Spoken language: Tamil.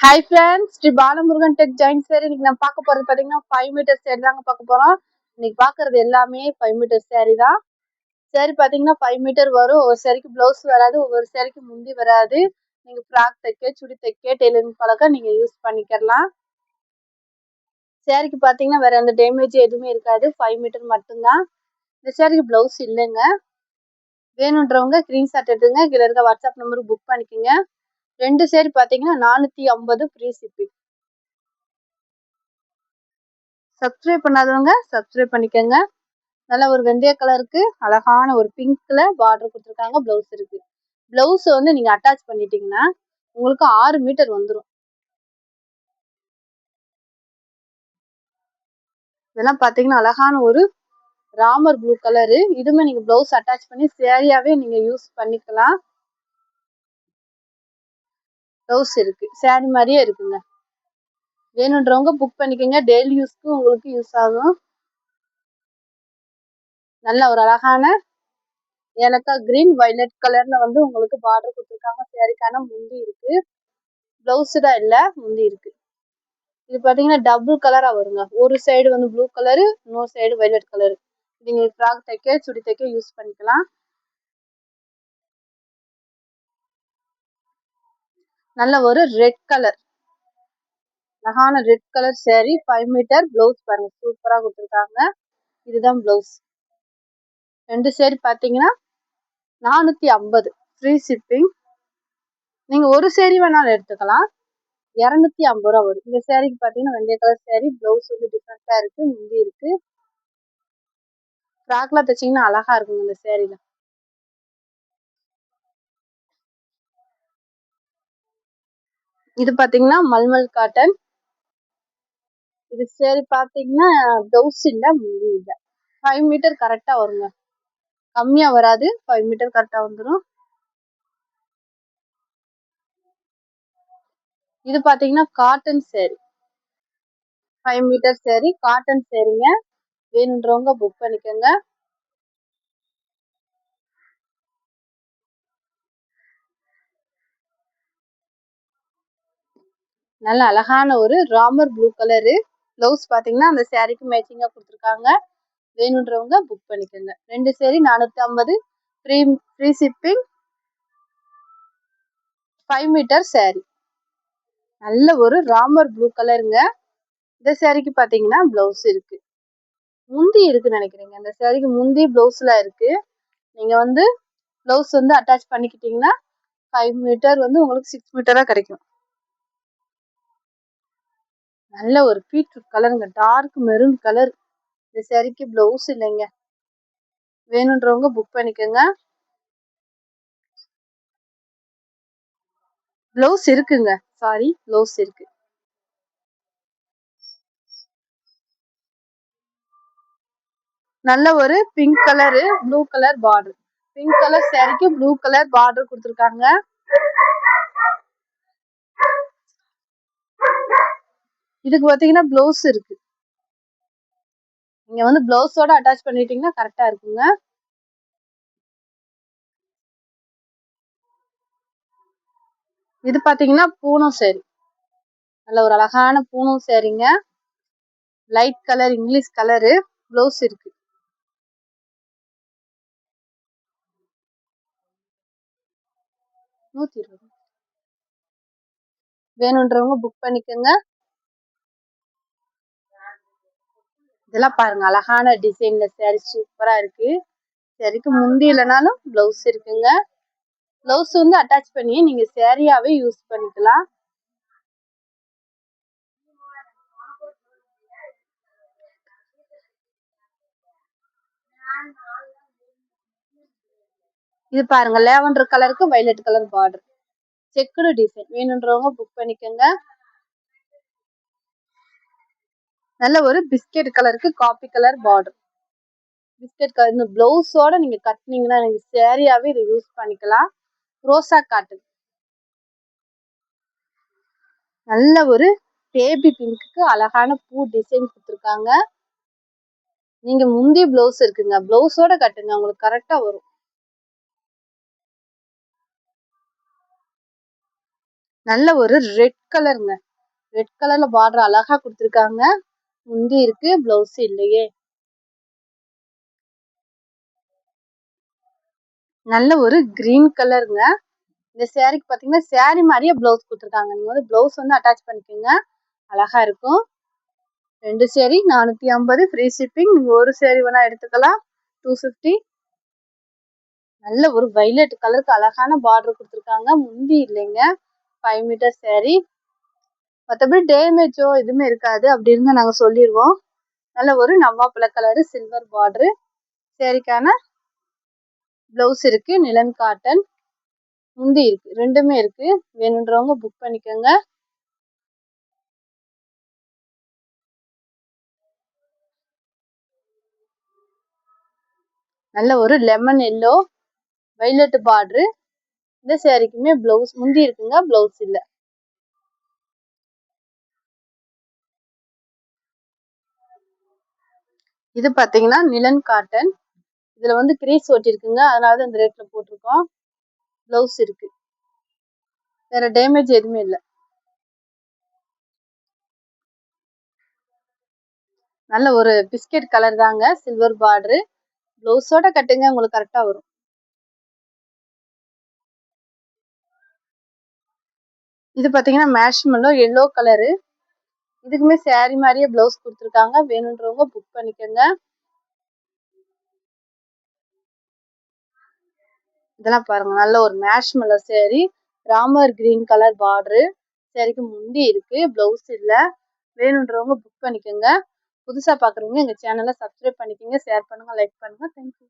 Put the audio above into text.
Hi friends, Sri Balamurugan tech joint sari இன்னைக்கு நம்ம பார்க்க போறது பாத்தீங்கன்னா 5 மீட்டர் சேரி தாங்க பார்க்க போறோம். இன்னைக்கு பார்க்கிறது எல்லாமே 5 மீட்டர் சேரி தான். சேரி பாத்தீங்கன்னா 5 மீட்டர் வரும். ஒவ்வொரு சேரிக்கு ப்ளவுஸ் வராது, ஒவ்வொரு சேரிக்கு முந்தி வராது. நீங்க ஃப்ராக் தைக்க, சுடி தைக்க, டெய்லரிங் பழக்க நீங்க யூஸ் பண்ணிக்கலாம். சேரிக்கு பாத்தீங்கன்னா வேற எந்த டேமேஜ் எதுவுமே இருக்காது. 5 மீட்டர் மட்டும்தான். இந்த சேரிக்கு ப்ளவுஸ் இல்லைங்க. வேணுன்றவங்க ஸ்கிரீன்ஷாட் எடுத்துங்க. கீழ இருக்க வாட்ஸ்அப் நம்பருக்கு புக் பண்ணிக்கோங்க. 2 சேரி பாத்தீங்கன்னா 450 ஃப்ரீ ஷிப்பிங். சப்ஸ்கிரைப் பண்ணாதவங்க சப்ஸ்கிரைப் பண்ணிக்கோங்க. நல்ல ஒரு வெந்தய கலருக்கு அழகான ஒரு பிங்க்ல பார்டர் கொடுத்துருக்காங்க. பிளவுஸ் இருக்கு. பிளவுஸ் வந்து நீங்க அட்டாச் பண்ணிட்டீங்கன்னா உங்களுக்கு 6 மீட்டர் வந்துடும். இதெல்லாம் பாத்தீங்கன்னா அழகான ஒரு ராமர் ப்ளூ கலரு. இதுமே நீங்க பிளவுஸ் அட்டாச் பண்ணி சேரியாவே நீங்க யூஸ் பண்ணிக்கலாம். பிளவுஸ் இருக்கு, சேரி மாதிரியே இருக்குங்க. வேணுன்றவங்க புக் பண்ணிக்கோங்க. டெய்லி யூஸ்க்கு உங்களுக்கு யூஸ் ஆகும். நல்ல ஒரு அழகான ஏலக்காய் கிரீன் வயலட் கலர்ல வந்து உங்களுக்கு பார்டர் கொடுத்துருக்காங்க. சேரிக்கான முந்தி இருக்கு. பிளவுஸ் தான் இல்ல, முந்தி இருக்கு. இது பாத்தீங்கன்னா டபுள் கலரா வருங்க. ஒரு சைடு வந்து ப்ளூ கலரு, இன்னொரு சைடு வயலட் கலரு. நீங்க ஃப்ராக் தைக்க, சுடி தைக்க யூஸ் பண்ணிக்கலாம். நல்ல ஒரு ரெட் கலர், அழகான red colour sari 5 metre. Blouse பாருங்க சூப்பரா கொடுத்துருக்காங்க. இதுதான் பிளவுஸ். 2 சேரீ பாத்தீங்கன்னா 450 ஃப்ரீ ஷிப்பிங். நீங்க ஒரு சேரீ வேணாலும் எடுத்துக்கலாம். 250 ரூபா வரும். இந்த சேரீக்கு பாத்தீங்கன்னா வெந்தய கலர் சேரீ. பிளவுஸ் வந்து டிஃப்ரெண்டா இருக்கு, முந்தி இருக்கு. ஃப்ராக்லாம் தைச்சீங்கன்னா அழகா இருக்குங்க இந்த சேரீல. இது பாத்தீங்கன்னா மல்மல் காட்டன். இது சேரீ பாத்தீங்கன்னா பிளவுஸ் இல்ல, முந்தி இல்ல. 5 மீட்டர் கரெக்டா வருங்க. கம்மியா வராது, 5 மீட்டர் கரெக்டா வந்துடும். இது பாத்தீங்கன்னா cotton sari. 5 metre sari, cotton சேரீங்க. வேணுன்றவங்க புக் பண்ணிக்கோங்க. நல்ல அழகான ஒரு ராமர் ப்ளூ கலரு. பிளவுஸ் பாத்தீங்கன்னா அந்த சேரீக்கு மேட்சிங்கா கொடுத்துருக்காங்க. வேணுன்றவங்க புக் பண்ணிக்கோங்க. 2 sari 450 free shipping. 5 metre sari. நல்ல ஒரு ராமர் ப்ளூ கலருங்க. இந்த சேரீக்கு பாத்தீங்கன்னா பிளவுஸ் இருக்கு, முந்தி இருக்குன்னு நினைக்கிறீங்க. இந்த சேரீக்கு முந்தி பிளவுஸ்ல இருக்கு. நீங்க வந்து பிளவுஸ் வந்து அட்டாச் பண்ணிக்கிட்டீங்கன்னா 5 மீட்டர் வந்து உங்களுக்கு 6 மீட்டரா கிடைக்கும். நல்ல ஒரு பீட்ரூட் கலருங்க, டார்க் மெரூன் கலர். இந்த சேரீக்கு பிளவுஸ் இல்லைங்க. வேணுன்றவங்க புக் பண்ணிக்கோங்க. பிளவுஸ் இருக்குங்க, சாரி பிளவுஸ் இருக்கு. நல்ல ஒரு pink colour, blue colour border. Pink colour சேரீக்கு ப்ளூ கலர் பார்டர் கொடுத்துருக்காங்க. இதுக்கு பாத்தீங்கன்னா பிளவுஸ் இருக்கு. நீங்க வந்து பிளவுஸோட அட்டாச் பண்ணிட்டீங்கன்னா கரெக்டா இருக்குங்க. இது பாத்தீங்கன்னா பூனம் சேரீ. நல்ல ஒரு அழகான பூனம் சேரீங்க. Light colour English colour. Blouse இருக்கு. வேணுன்றவங்க புக் பண்ணிக்கோங்க. இதெல்லாம் பாருங்க அழகான டிசைன்ல சேரீ சூப்பரா இருக்கு. சேரீக்கு முந்தி இல்லைனாலும் பிளவுஸ் இருக்குங்க. பிளவுஸ் வந்து அட்டாச் பண்ணி நீங்க சேரீயாவே யூஸ் பண்ணிக்கலாம். இது பாருங்க லேவண்டர் கலருக்கு violet colour border, checked design. வேணுன்றவங்க புக் பண்ணிக்கோங்க. நல்ல ஒரு பிஸ்கெட் கலருக்கு coffee colour border. Biscuit colour. இந்த பிளவுஸோட நீங்க கட்டினீங்கன்னா நீங்க சேரீயாவே இதை யூஸ் பண்ணிக்கலாம். ரோசா காட்டன். நல்ல ஒரு பேபி பிங்க்கு அழகான பூ டிசைன் கொடுத்துருக்காங்க. நீங்க முந்தி பிளவுஸ் இருக்குங்க, பிளவுஸோட கட்டுங்க, உங்களுக்கு கரெக்டா வரும். நல்ல ஒரு ரெட் கலருங்க. ரெட் கலர்ல பார்டர் அழகா கொடுத்துருக்காங்க. முந்தி இருக்கு, பிளவுஸ் இல்லையே. நல்ல ஒரு கிரீன் கலருங்க. இந்த சாரீக்கு பாத்தீங்கன்னா சாரீ மாதிரியே பிளவுஸ் கொடுத்துருக்காங்க. நீங்க வந்து பிளவுஸ் வந்து அட்டாச் பண்ணிக்கோங்க, அழகா இருக்கும். 2 சாரீ 450, ஃப்ரீ ஷிப்பிங். நீங்க ஒரு சாரீ வேணா எடுத்துக்கலாம், 250. நல்ல ஒரு வைலட் கலருக்கு அழகான பார்டர் கொடுத்துருக்காங்க. முந்தி இல்லைங்க, 5 மீட்டர் சாரீ. மற்றபடி டேமேஜோ எதுவுமே இருக்காது, அப்படி இருந்தா நாங்க சொல்லிடுவோம். நல்ல ஒரு நவ்வாப்பழ கலரு சில்வர் பார்டரு. சாரீக்கான பிளவுஸ் இருக்கு, நிலன் காட்டன். முந்தி இருக்கு, ரெண்டுமே இருக்கு. வேணுன்றவங்க புக் பண்ணிக்கோங்க. நல்ல ஒரு லெமன் எல்லோ வைலட் பார்டரு. இந்த சாரீக்குமே பிளவுஸ் முந்தி இருக்குங்க, பிளவுஸ் இல்ல. இது பாத்தீங்கன்னா நிலன் காட்டன். இதுல வந்து கிரீஸ் ஒட்டிருக்குங்க, அதனால இந்த ரேட்ல போட்டிருக்கோம். பிளவுஸ் இருக்கு, வேற டேமேஜ் எதுவுமே இல்லை. நல்ல ஒரு பிஸ்கெட் கலர் தாங்க, சில்வர் பார்டரு. பிளவுஸோட கட்டுங்க, உங்களுக்கு கரெக்டா வரும். இது பாத்தீங்கன்னா மேஷ்மெல்லோ எல்லோ கலரு. இதுக்குமே சாரீ மாதிரியே பிளவுஸ் கொடுத்துருக்காங்க. வேணுன்றவங்க புக் பண்ணிக்கோங்க. இதெல்லாம் பாருங்க, நல்ல ஒரு marshmallow sari, Ramar green colour border. சாரீக்கு முந்தி இருக்கு, பிளவுஸ் இல்ல. வேணுன்றவங்க புக் பண்ணிக்கோங்க. புதுசா பாக்குறவங்க எங்க சேனலை சப்ஸ்கிரைப் பண்ணிக்கோங்க, ஷேர் பண்ணுங்க, லைக் பண்ணுங்க. தேங்க்யூ.